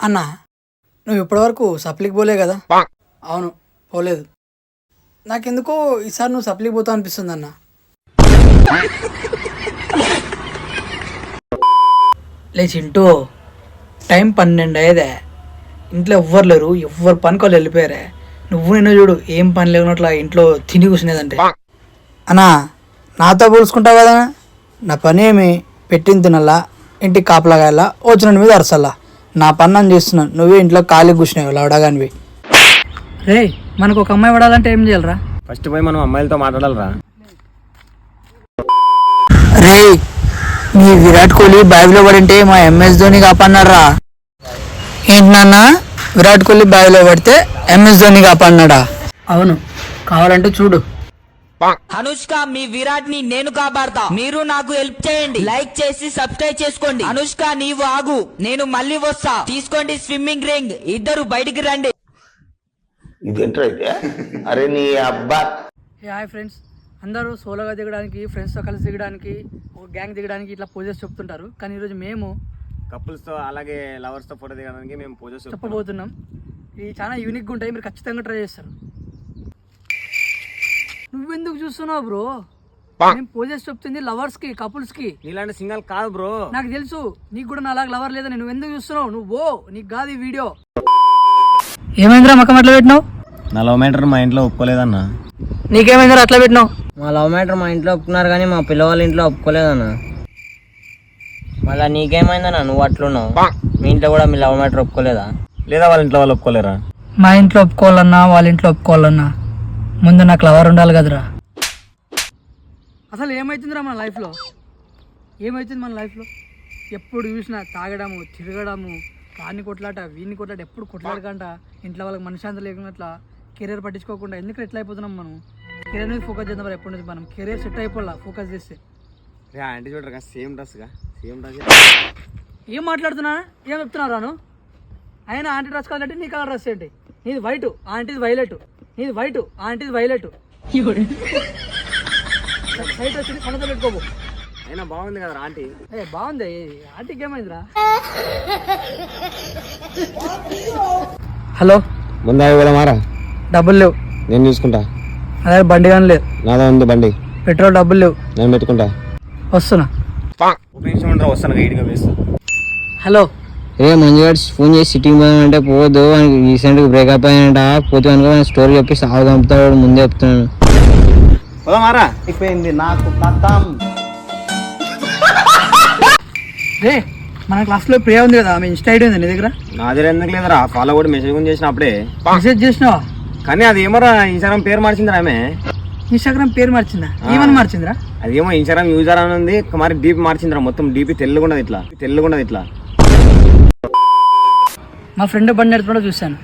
అన్నా నువ్వు ఇప్పటివరకు సప్లికి పోలే కదా? అవును, పోలేదు. నాకెందుకో ఈసారి నువ్వు సప్లికి పోతావు అనిపిస్తుంది అన్న. లే చింటూ, టైం 12 అయ్యేదే, ఇంట్లో ఎవ్వరు లేరు, ఎవ్వరు పనుకోళ్ళు వెళ్ళిపోయారే. నువ్వు నిన్ను చూడు, ఏం పని లేకున్నట్లా ఇంట్లో తిని కూర్చునేదంటే. అన్నా నాతో పోల్చుకుంటావు కదా, నా పని ఏమి పెట్టింది తినల్లా, ఇంటికి కాపలాగాయల్లా, వచ్చిన మీద అరసల్లా. నా పని నేను చేస్తున్నాను, నువ్వే ఇంట్లో ఖాళీ కూర్చునేవి లవడగానివి. రే, మనకు ఒక అమ్మాయి పడాలంటే ఏం చేయాలరా? ఫస్ట్ పోయి మనం అమ్మాయిలతో మాట్లాడాలరా. రే, మీ విరాట్ కోహ్లీ బ్యాగ్లో పడింటే మా MS ధోని కాపాడినారా? ఏంటి నాన్న, విరాట్ కోహ్లీ బ్యాగ్లో పడితే MS ధోని కాపాడినాడా? అవును, కావాలంటే చూడు. అనుష్క, మీ విరాట్ ని నేను కాపాడతా, మీరు నాకు హెల్ప్ చేయండి, లైక్ చేసి సబ్స్క్రైబ్ చేసుకోండి. అనుష్క, నీవు ఆగు, నేను మళ్ళీ వస్తా, తీసుకోండి స్విమ్మింగ్ రింగ్, ఇద్దరు బయటికి రండి. ఇదేంటైతే అరే నీ అబ్బా. హాయ్ ఫ్రెండ్స్, అందరూ సోలోగా దిగడానికి, ఫ్రెండ్స్తో కలిసి దిగడానికి, ఒక గ్యాంగ్ దిగడానికి ఇట్లా పోజెస్ చెప్తుంటారు. కానీ ఈరోజు మేము కపుల్స్ తో అలాగే లవర్స్ తో ఫోటో దిగడానికి మేము పోజెస్ చెప్పబోతున్నాం. ఇవి చాలా యూనిక్గా ఉంటాయి, మీరు ఖచ్చితంగా ట్రై చేస్తారు. నువ్వెందుకు చూస్తున్నావు బ్రో? నేను పోజెస్ చెప్తుంది లవర్స్ కి, కపుల్స్ కి. నీలాంటి సింగల్ కాదు బ్రో. నాకు తెలుసు, నీకు కూడా నాలాగా లవర్ లేదని. నువ్వు ఎందుకు చూస్తున్నావు? నువ్వు నీకు కాదు ఈ వీడియో. ఏమైందిరా మక్కం అట్లా పెట్టినావు? నా లవ్ మ్యాటర్ మా ఇంట్లో ఒప్పుకోలేదన్నా. నీకేమైందిరా అట్లా పెట్టినావు? మా లవ్ మ్యాటర్ మా ఇంట్లో ఒప్పుకున్నారు కానీ మా పిల్లవాళ్ళ ఇంట్లో ఒప్పుకోలేదన్నా. మళ్ళీ నీకేమైందన్నా, నువ్వు అట్లున్నావు? మీ ఇంట్లో కూడా మీ లవ్ మ్యాటర్ ఒప్పుకోలేదా? లేదా వాళ్ళ ఇంట్లో వాళ్ళు ఒప్పుకోలేరా? మా ఇంట్లో ఒప్పుకోవాలన్నా వాళ్ళ ఇంట్లో ఒప్పుకోవాలన్నా ముందు నాకు లవర్ ఉండాలి కదరా. అసలు ఏమవుతుందిరా మన లైఫ్లో? ఏమవుతుంది మన లైఫ్లో? ఎప్పుడు చూసినా తాగడము, తిరగడము, వాడిని కొట్లాట, వీడిని కొట్లాట, ఎప్పుడు కొట్లాడకంట, ఇంట్లో వాళ్ళకి మనశ్శాంతి లేకున్నట్లా, కెరీర్ పట్టించుకోకుండా ఎందుకు ఎట్లా అయిపోతున్నాం మనం? కెరీర్ మీద ఫోకస్ చేద్దాం మరి. ఎప్పటి నుంచి మనం కెరీర్ సెట్ అయిపోలా ఫోకస్ చేస్తే. ఆంటీ చూడరా, సేమ్ డ్రెస్ గా, సేమ్ డ్రెస్. ఏం మాట్లాడుతున్నా? ఏం చెప్తున్నావు రాను? అయినా ఆంటీ డ్రెస్ కాదంటే నీ కలర్ డ్రెస్ ఏంటి? నీది వైట్, ఆంటీది వైలెట్. నీది వైట్, ఆంటీది వైలెట్. వైట్ వచ్చింది, కళ్ళతో పెట్టుకోబో. అయినా బాగుంది కదా ఆంటీ. బాగుంది. ఆంటీకి ఏమైందిరా? హలో, ముందు కూడా మారా. డబ్బులు లేవు, నేను చూసుకుంటా. అదే బండి కానీ లేదు. నాదా ఉంది బండి. పెట్రోల్ డబ్బులు లేవు, నేను పెట్టుకుంటా. వస్తున్నా. ఒక నిమిషం ఉంటా, వస్తాను. గైడ్గా వేస్తా. హలో, ఏ మంజుగాడు ఫోన్ చేసి సిటీకి పోయామంటే పోదు, వానికి రీసెంట్గా బ్రేకప్ అయ్యానంట. పోతే అనుకో స్టోరీ చెప్పి సాగు చంపుతాడు, ముందే చెప్తున్నాను. మారా. అయిపోయింది నాకు కథం. రే, మన క్లాస్లో ప్రియ ఉంది కదా, ఆమె ఇన్స్టా ఐడి ఉంది నీ దగ్గర? నా దగ్గర ఎందుకు లేదురా, ఫాలో కూడా మెసేజ్ కూడా చేసిన అప్పుడే. మెసేజ్ చేసినావా? కానీ అది ఏమోరా, ఇన్స్టాగ్రామ్ పేరు మార్చిందిరా ఆమె. ఇన్స్టాగ్రామ్ పేరు మార్చిందా? ఏమని మార్చిందిరా? అదేమో ఇన్స్టాగ్రామ్ యూజర్ అని ఉంది, మరి డీపీ మార్చిందిరా. మొత్తం డీపీ తెల్లగుండదు, ఇట్లా తెల్లగుండదు ఇట్లా. మా ఫ్రెండ్ బండి నడుపుతున్నాడో చూశాను,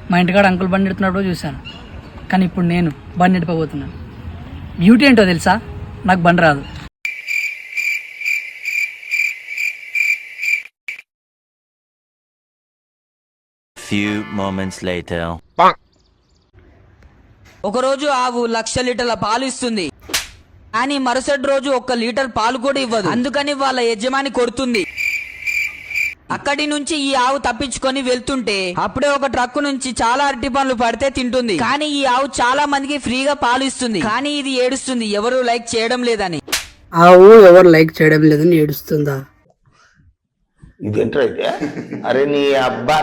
మా ఇంటికాడ అంకుల్ బండి నడుపుతున్నాడో చూశాను. కానీ ఇప్పుడు నేను బండి నడిపబోతున్నాను. బ్యూటీ ఏంటో తెలుసా? నాకు బండి రాదు. Few moments later. ఒకరోజు ఆవు 1,00,000 లీటర్ల పాలు ఇస్తుంది, కానీ మరుసటి రోజు 1 లీటర్ పాలు కూడా ఇవ్వదు. అందుకని వాళ్ళ యజమాని కొడుతుంది. అక్కడి నుంచి ఈ ఆవు తప్పించుకొని వెళ్తుంటే అప్పుడే ఒక ట్రక్కు నుంచి చాలా అరటి పండ్లు పడితే తింటుంది. కానీ ఈ ఆవు చాలా మందికి ఫ్రీగా పాలు ఇస్తుంది, కానీ ఇది ఏడుస్తుంది ఎవరు లైక్ చేయడం లేదని. ఆవు ఎవరు లైక్ చేయడం లేదని ఏడుస్తుందా? ఇదేంటైతే అరే నీ అబ్బా.